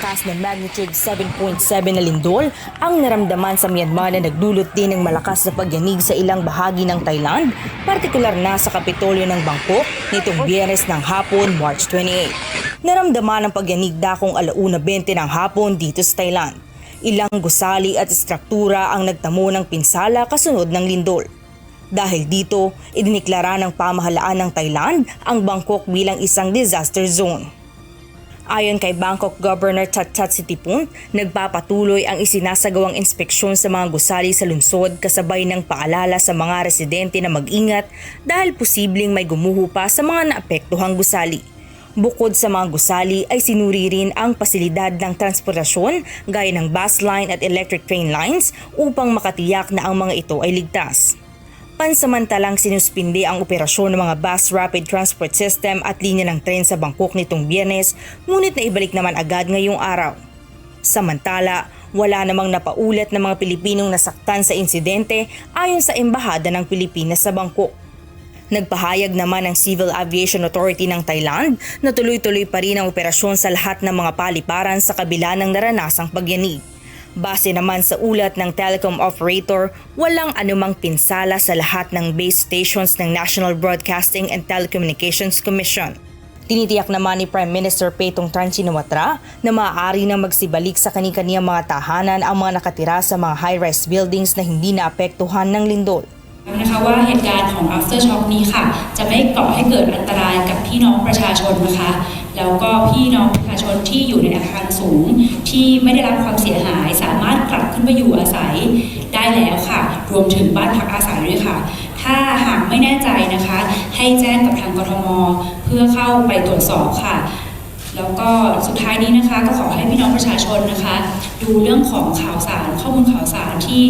malakas na magnitude 7.7 na lindol ang naramdaman sa Myanmar na nagdulot din ng malakas na pagyanig sa ilang bahagi ng Thailand, partikular na sa Kapitolyo ng Bangkok nitong Biyernes ng hapon, March 28. Naramdaman ang pagyanig dakong 1:20 ng hapon dito sa Thailand. Ilang gusali at istruktura ang nagtamo ng pinsala kasunod ng lindol. Dahil dito, idiniklara ng pamahalaan ng Thailand ang Bangkok bilang isang disaster zone. Ayon kay Bangkok Governor Thatchai Sitipun, nagpapatuloy ang isinasagawang inspeksyon sa mga gusali sa lungsod kasabay ng paalala sa mga residente na mag-ingat dahil posibleng may gumuho pa sa mga naapektuhang gusali. Bukod sa mga gusali ay sinuri rin ang pasilidad ng transportasyon gaya ng bus line at electric train lines upang makatiyak na ang mga ito ay ligtas. Pansamantalang sinuspindi ang operasyon ng mga bus rapid transport system at linya ng tren sa Bangkok nitong Biyernes, ngunit naibalik naman agad ngayong araw. Samantala, wala namang napaulat na mga Pilipinong nasaktan sa insidente ayon sa Embahada ng Pilipinas sa Bangkok. Nagpahayag naman ang Civil Aviation Authority ng Thailand na tuloy-tuloy pa rin ang operasyon sa lahat ng mga paliparan sa kabila ng naranasang pagyanig. Base naman sa ulat ng telecom operator, walang anumang pinsala sa lahat ng base stations ng National Broadcasting and Telecommunications Commission. Tinitiyak naman ni Prime Minister Paetongtarn Shinawatra na maaari na magsibalik sa kani-kaniyang mga tahanan ang mga nakatira sa mga high-rise buildings na hindi naapektuhan ng lindol. นะคะว่าเหตุการณ์ของ Aftershock นี้ค่ะจะไม่ก่อให้เกิดอันตรายกับพี่น้องประชาชนนะคะแล้วก็พี่น้องประชาชนที่อยู่ในอาคารสูงที่ไม่ได้รับความเสียหายสามารถกลับขึ้นไปอยู่อาศัยได้แล้วค่ะรวมถึงบ้านพักอาศัยด้วยค่ะถ้าหากไม่แน่ใจนะคะให้แจ้งกับทางกทมเพื่อเข้าไปตรวจสอบค่ะแล้วก็สุดท้ายนี้นะคะก็ขอให้พี่น้องประชาชนนะคะดูเรื่องของข่าวสารข้อมูลข่าวสารที่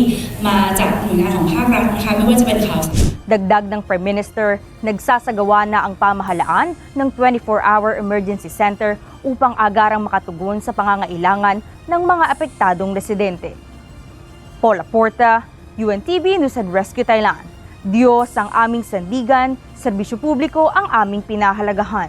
มาจากหน่วยงานของภาครัฐนะคะไม่ว่าจะเป็นข่าว Dagdag ng Prime Minister, nagsasagawa na ang pamahalaan ng 24-hour emergency center upang agarang makatugon sa pangangailangan ng mga apektadong residente. Paula Porta, UNTV News and Rescue Thailand. Diyos ang aming sandigan, serbisyo publiko ang aming pinahalagahan.